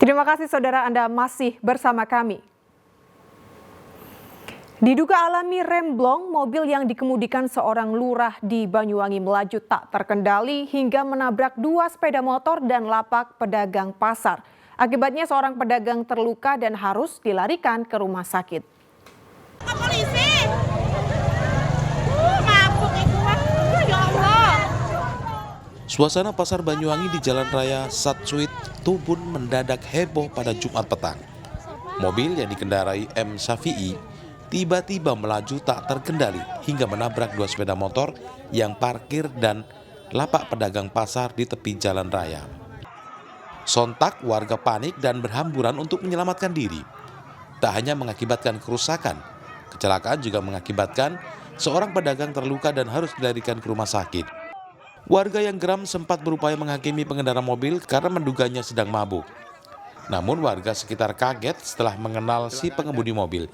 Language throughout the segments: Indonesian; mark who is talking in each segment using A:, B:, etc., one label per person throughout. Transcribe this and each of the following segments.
A: Terima kasih saudara, Anda masih bersama kami. Diduga alami remblong, mobil yang dikemudikan seorang lurah di Banyuwangi melaju tak terkendali hingga menabrak dua sepeda motor dan lapak pedagang pasar. Akibatnya seorang pedagang terluka dan harus dilarikan ke rumah sakit.
B: Polisi! Mabuk itu, ya Allah!
C: Suasana pasar Banyuwangi di Jalan Raya Satsuit Tubun mendadak heboh pada Jumat petang. Mobil yang dikendarai M. Syafi'i tiba-tiba melaju tak terkendali hingga menabrak dua sepeda motor yang parkir dan lapak pedagang pasar di tepi jalan raya. Sontak warga panik dan berhamburan untuk menyelamatkan diri. Tak hanya mengakibatkan kerusakan, kecelakaan juga mengakibatkan seorang pedagang terluka dan harus dilarikan ke rumah sakit. Warga yang geram sempat berupaya menghakimi pengendara mobil karena menduganya sedang mabuk. Namun warga sekitar kaget setelah mengenal si pengemudi mobil,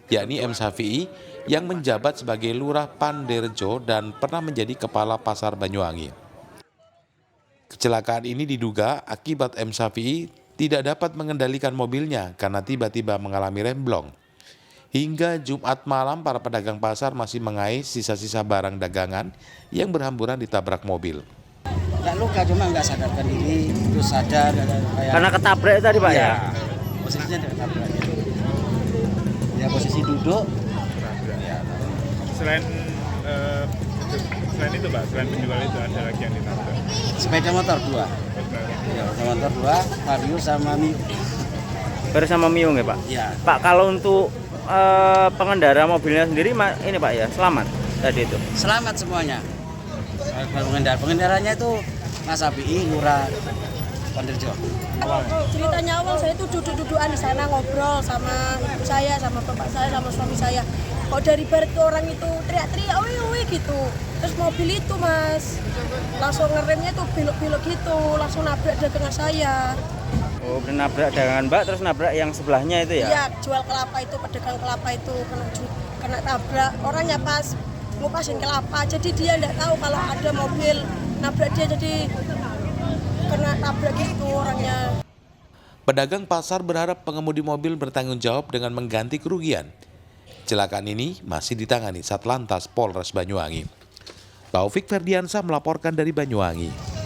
C: yakni M. Syafi'i yang menjabat sebagai Lurah Panderjo dan pernah menjadi Kepala Pasar Banyuwangi. Kecelakaan ini diduga akibat M. Syafi'i tidak dapat mengendalikan mobilnya karena tiba-tiba mengalami remblong. Hingga Jumat malam para pedagang pasar masih mengais sisa-sisa barang dagangan yang berhamburan ditabrak mobil.
D: Nggak luka, cuma nggak sadarkan diri, terus sadar kayak...
E: Karena ketabrak tadi Pak ya?
D: Posisinya ketabrak. Ya posisi duduk. Ya.
F: Selain itu Pak, selain penjual itu ada lagi yang ditabrak?
D: Sepeda motor 2. Ya, sepeda motor 2, Vario sama Mio.
E: Vario sama Mio nggak Pak?
D: Ya.
E: Pak, kalau untuk pengendara mobilnya sendiri ini Pak ya, selamat tadi itu?
D: Selamat semuanya. Pengendaranya itu Mas Abi'i, Lurah Panderjo.
B: Ceritanya awal saya itu duduk-dudukan di sana ngobrol sama ibu saya, sama bapak saya, sama suami saya. Kok dari barat ke orang itu teriak-teriak, oi gitu. Terus mobil itu Mas, langsung ngeremnya tuh belok-belok gitu, langsung nabrak dagangan saya.
E: Oh, nabrak dagangan Mbak, terus nabrak yang sebelahnya itu ya?
B: Iya, jual kelapa itu, pedagang kelapa itu kena tabrak. Orangnya pas ngupasin kelapa, jadi dia nggak tahu kalau ada mobil nabrak dia, jadi kena tabrak gitu orangnya.
C: Pedagang pasar berharap pengemudi mobil bertanggung jawab dengan mengganti kerugian. Kecelakaan ini masih ditangani Satlantas Polres Banyuwangi. Taufik Ferdiansyah melaporkan dari Banyuwangi.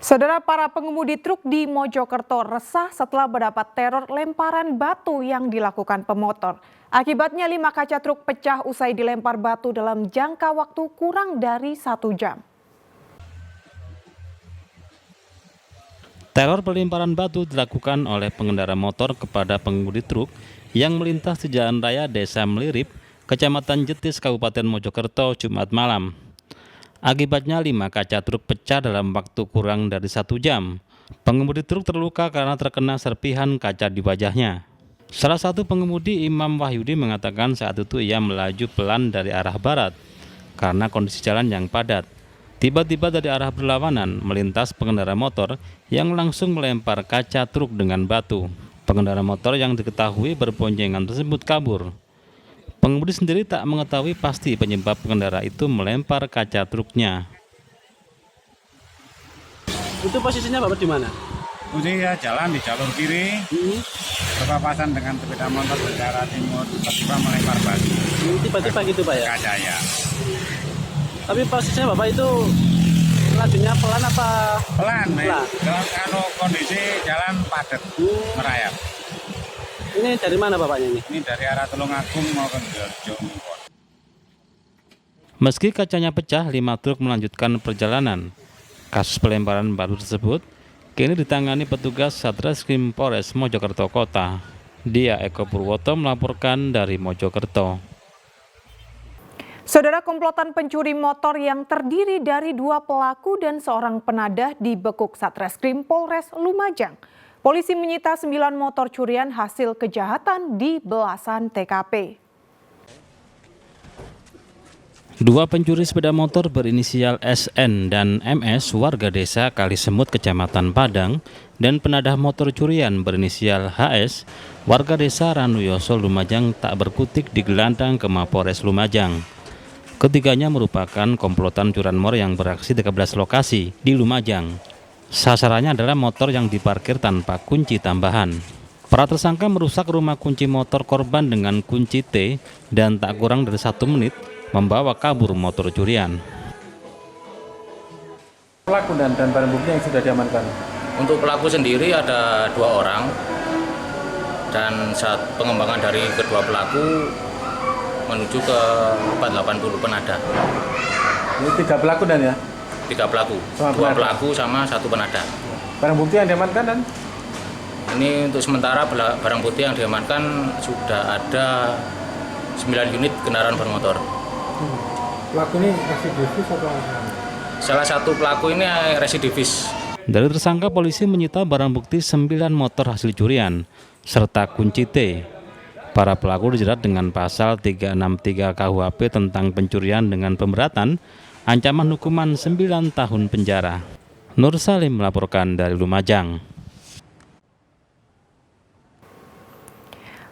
A: Saudara, para pengemudi truk di Mojokerto resah setelah mendapat teror lemparan batu yang dilakukan pemotor. Akibatnya 5 kaca truk pecah usai dilempar batu dalam jangka waktu kurang dari 1 jam.
G: Teror pelemparan batu dilakukan oleh pengendara motor kepada pengemudi truk yang melintas di Jalan Raya Desa Melirip, Kecamatan Jetis, Kabupaten Mojokerto, Jumat malam. Akibatnya 5 kaca truk pecah dalam waktu kurang dari 1 jam. Pengemudi truk terluka karena terkena serpihan kaca di wajahnya. Salah satu pengemudi, Imam Wahyudi, mengatakan saat itu ia melaju pelan dari arah barat karena kondisi jalan yang padat. Tiba-tiba dari arah berlawanan melintas pengendara motor yang langsung melempar kaca truk dengan batu. Pengendara motor yang diketahui berboncengan tersebut kabur. Pengemudi sendiri tak mengetahui pasti penyebab pengendara itu melempar kaca truknya.
H: Itu posisinya Bapak di mana?
F: Posisinya jalan di jalur kiri, berpapasan dengan sepeda motor dari arah timur, tiba-tiba melempar batu.
H: Tiba-tiba gitu Pak ya?
F: Kaca ya.
H: Tapi posisinya Bapak itu lajunya pelan apa?
F: Pelan. Kalau kondisi jalan padat, merayap.
H: Ini dari mana Bapaknya ini?
F: Ini dari arah Tulungagung mau ke Sidoarjo.
G: Meski kacanya pecah, 5 truk melanjutkan perjalanan. Kasus pelemparan batu tersebut kini ditangani petugas Satreskrim Polres Mojokerto Kota. Dia Eko Purwoto melaporkan dari Mojokerto.
A: Saudara, komplotan pencuri motor yang terdiri dari 2 pelaku dan seorang penadah dibekuk Satreskrim Polres Lumajang. Polisi menyita 9 motor curian hasil kejahatan di belasan TKP.
G: 2 pencuri sepeda motor berinisial SN dan MS warga desa Kalisemut, Kecamatan Padang, dan penadah motor curian berinisial HS warga desa Ranuyoso, Lumajang tak berkutik digelandang ke Mapores Lumajang. Ketiganya merupakan komplotan curanmor yang beraksi di 13 lokasi di Lumajang. Sasarannya adalah motor yang diparkir tanpa kunci tambahan. Para tersangka merusak rumah kunci motor korban dengan kunci T dan tak kurang dari 1 menit membawa kabur motor curian.
H: Pelaku dan barang bukti yang sudah diamankan.
I: Untuk pelaku sendiri ada 2 orang dan saat pengembangan dari kedua pelaku menuju ke 480 penada.
H: Ini 3 pelaku dan ya?
I: 3 pelaku,
H: Sama
I: 2
H: penada.
I: pelaku sama 1 penada.
H: Barang bukti yang diamankan dan?
I: Ini untuk sementara barang bukti yang diamankan sudah ada 9 unit kendaraan bermotor.
H: Pelaku ini residivis atau apa?
I: Salah satu pelaku ini residivis.
G: Dari tersangka, polisi menyita barang bukti 9 motor hasil curian serta kunci T. Para pelaku dijerat dengan pasal 363 KUHP tentang pencurian dengan pemberatan, ancaman hukuman 9 tahun penjara. Nur Salim melaporkan dari Lumajang.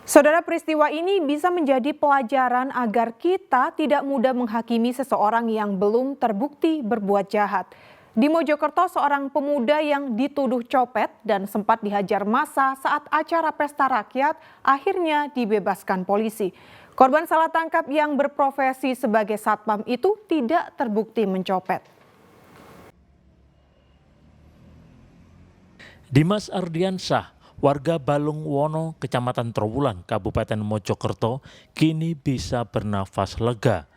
A: Saudara, peristiwa ini bisa menjadi pelajaran agar kita tidak mudah menghakimi seseorang yang belum terbukti berbuat jahat. Di Mojokerto, seorang pemuda yang dituduh copet dan sempat dihajar massa saat acara pesta rakyat akhirnya dibebaskan polisi. Korban salah tangkap yang berprofesi sebagai satpam itu tidak terbukti mencopet.
J: Dimas Ardiansyah, warga Balung Wono, Kecamatan Trowulan, Kabupaten Mojokerto, kini bisa bernafas lega.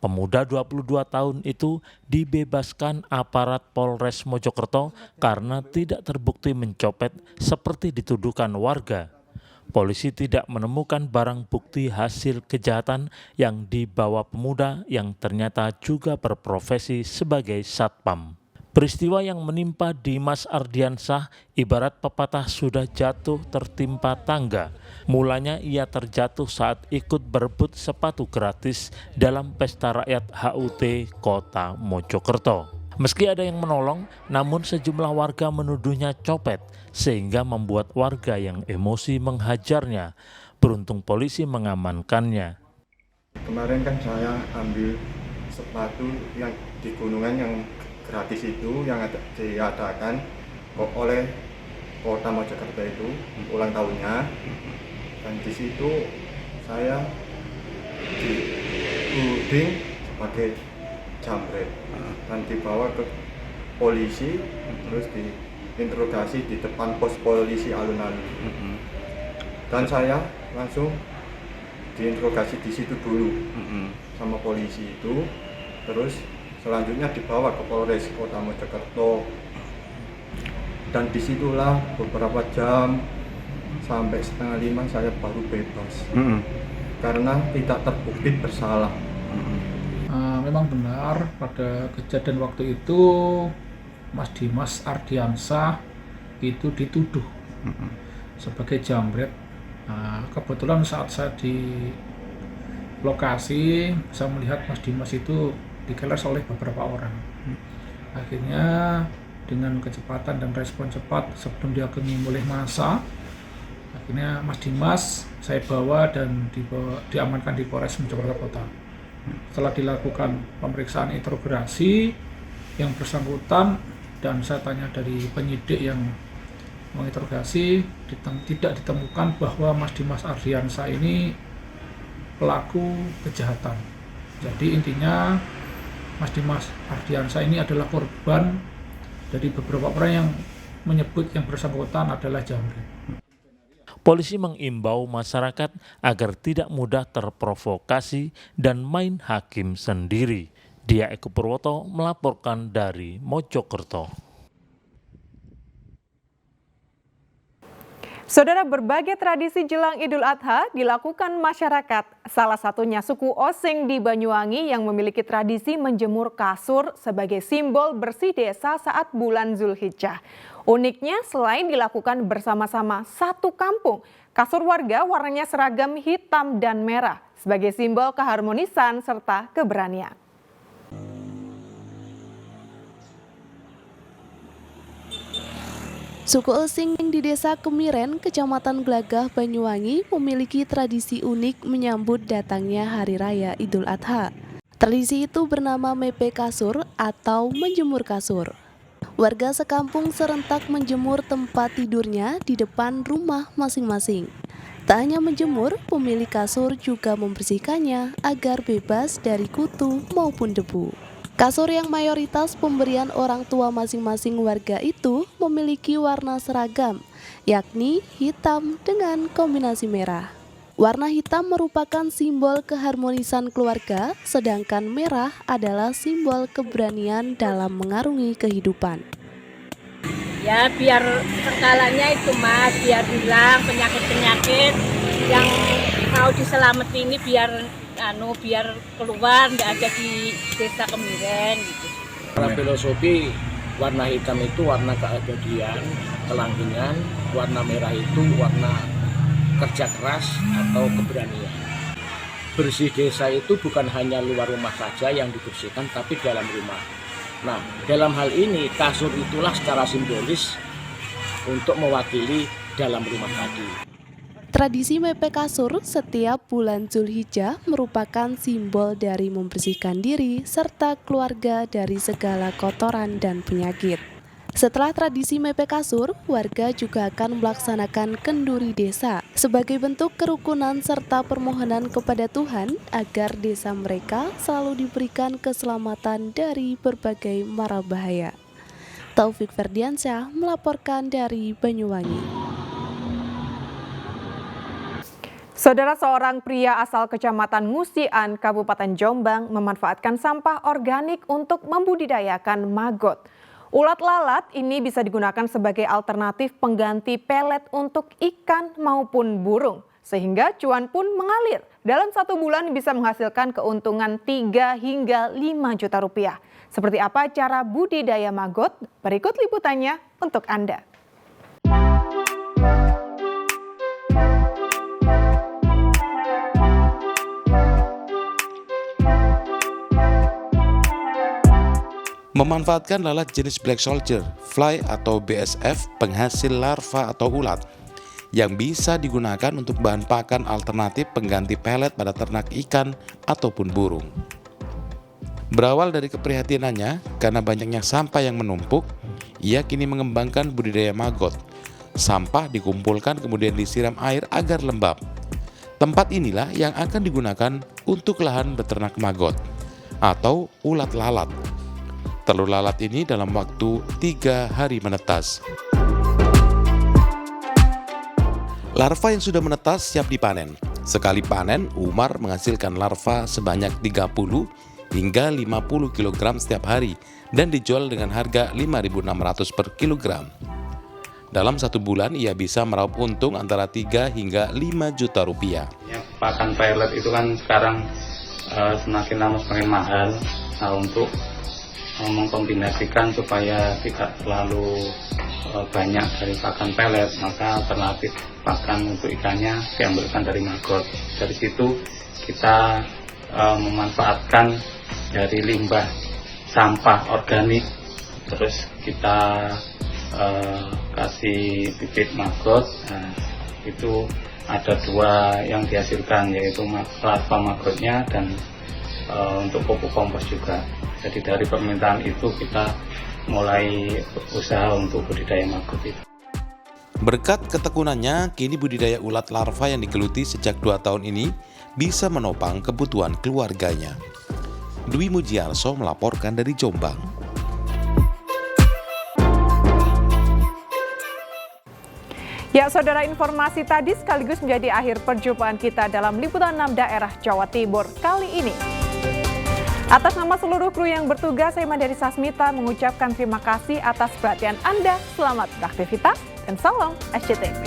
J: Pemuda 22 tahun itu dibebaskan aparat Polres Mojokerto karena tidak terbukti mencopet seperti dituduhkan warga. Polisi tidak menemukan barang bukti hasil kejahatan yang dibawa pemuda yang ternyata juga berprofesi sebagai satpam. Peristiwa yang menimpa Dimas Ardiansyah ibarat pepatah sudah jatuh tertimpa tangga. Mulanya ia terjatuh saat ikut berebut sepatu gratis dalam pesta rakyat HUT Kota Mojokerto. Meski ada yang menolong, namun sejumlah warga menuduhnya copet sehingga membuat warga yang emosi menghajarnya. Beruntung polisi mengamankannya.
K: Kemarin kan saya ambil sepatu yang di gunungan yang gratis itu yang diadakan oleh Kota Mojokerto itu ulang tahunnya, dan di situ saya dituding sebagai jambret dan dibawa ke polisi, terus diinterogasi di depan pos polisi alun-alun, dan saya langsung diinterogasi di situ dulu sama polisi itu, terus selanjutnya dibawa ke Polres Kota Mojokerto, dan disitulah beberapa jam sampai 4:30 saya baru bebas karena tidak terbukti bersalah.
L: Memang benar pada kejadian waktu itu Mas Dimas Ardiansyah itu dituduh sebagai jambret. Kebetulan saat saya di lokasi saya melihat Mas Dimas itu dikeles oleh beberapa orang. Akhirnya dengan kecepatan dan respon cepat sebelum dihakimi oleh massa, akhirnya Mas Dimas saya bawa dan diamankan di Polres Mojokerto Kota. Setelah dilakukan pemeriksaan interogasi yang bersangkutan dan saya tanya dari penyidik yang menginterogasi, tidak ditemukan bahwa Mas Dimas Ardiansyah ini pelaku kejahatan. Jadi intinya Mas Dimas Ardiansyah ini adalah korban dari beberapa orang yang menyebut yang bersangkutan adalah jambret.
J: Polisi mengimbau masyarakat agar tidak mudah terprovokasi dan main hakim sendiri. Dia Eko Purwoto melaporkan dari Mojokerto.
A: Saudara, berbagai tradisi jelang Idul Adha dilakukan masyarakat. Salah satunya suku Osing di Banyuwangi yang memiliki tradisi menjemur kasur sebagai simbol bersih desa saat bulan Zulhijjah. Uniknya, selain dilakukan bersama-sama satu kampung, kasur warga warnanya seragam hitam dan merah sebagai simbol keharmonisan serta keberanian.
M: Suku Osing di Desa Kemiren, Kecamatan Glagah, Banyuwangi memiliki tradisi unik menyambut datangnya Hari Raya Idul Adha. Tradisi itu bernama mepe kasur atau menjemur kasur. Warga sekampung serentak menjemur tempat tidurnya di depan rumah masing-masing. Tak hanya menjemur, pemilik kasur juga membersihkannya agar bebas dari kutu maupun debu. Kasur yang mayoritas pemberian orang tua masing-masing warga itu memiliki warna seragam, yakni hitam dengan kombinasi merah. Warna hitam merupakan simbol keharmonisan keluarga, sedangkan merah adalah simbol keberanian dalam mengarungi kehidupan.
B: Ya biar skalanya itu Mas, biar hilang penyakit-penyakit yang mau diselametin ini biar keluar, nggak ada di desa Kemiren gitu.
N: Secara filosofi warna hitam itu warna keabadian, kelanggengan, warna merah itu warna kerja keras atau keberanian. Bersih desa itu bukan hanya luar rumah saja yang dibersihkan, tapi dalam rumah. Nah, dalam hal ini kasur itulah secara simbolis untuk mewakili dalam rumah tadi.
M: Tradisi mepe kasur setiap bulan Zulhijjah merupakan simbol dari membersihkan diri serta keluarga dari segala kotoran dan penyakit. Setelah tradisi mepe kasur, warga juga akan melaksanakan kenduri desa sebagai bentuk kerukunan serta permohonan kepada Tuhan agar desa mereka selalu diberikan keselamatan dari berbagai mara bahaya. Taufik Ferdiansyah melaporkan dari Banyuwangi.
A: Saudara, seorang pria asal Kecamatan Ngusian, Kabupaten Jombang memanfaatkan sampah organik untuk membudidayakan maggot. Ulat lalat ini bisa digunakan sebagai alternatif pengganti pelet untuk ikan maupun burung, sehingga cuan pun mengalir. Dalam 1 bulan bisa menghasilkan keuntungan 3 hingga 5 juta rupiah. Seperti apa cara budidaya maggot? Berikut liputannya untuk Anda.
C: Memanfaatkan lalat jenis Black Soldier Fly atau BSF, penghasil larva atau ulat, yang bisa digunakan untuk bahan pakan alternatif pengganti pelet pada ternak ikan ataupun burung. Berawal dari keprihatinannya karena banyaknya sampah yang menumpuk, ia kini mengembangkan budidaya maggot. Sampah dikumpulkan kemudian disiram air agar lembab. Tempat inilah yang akan digunakan untuk lahan beternak maggot atau ulat lalat. Telur lalat ini dalam waktu 3 hari menetas. Larva yang sudah menetas siap dipanen. Sekali panen, Umar menghasilkan larva sebanyak 30 hingga 50 kg setiap hari dan dijual dengan harga 5.600 per kilogram. Dalam 1 bulan ia bisa meraup untung antara 3 hingga 5 juta rupiah.
O: Ya, pakan pelet itu kan sekarang semakin lama semakin mahal. Nah, untuk mengkombinasikan supaya tidak terlalu banyak dari pakan pelet, maka alternatif pakan untuk ikannya diambilkan dari maggot. Dari situ kita memanfaatkan dari limbah sampah organik, terus kita kasih bibit maggot. Nah, itu ada 2 yang dihasilkan, yaitu larva maggotnya dan untuk pupuk kompos juga. Jadi dari permintaan itu kita mulai usaha untuk budidaya maggot itu.
C: Berkat ketekunannya, kini budidaya ulat larva yang digeluti sejak 2 tahun ini bisa menopang kebutuhan keluarganya. Dwi Mujiarso melaporkan dari Jombang.
A: Ya, saudara, informasi tadi sekaligus menjadi akhir perjumpaan kita dalam Liputan 6 Daerah Jawa Timur kali ini. Atas nama seluruh kru yang bertugas, saya Madari Sasmita mengucapkan terima kasih atas perhatian Anda. Selamat beraktivitas dan salam SCTV.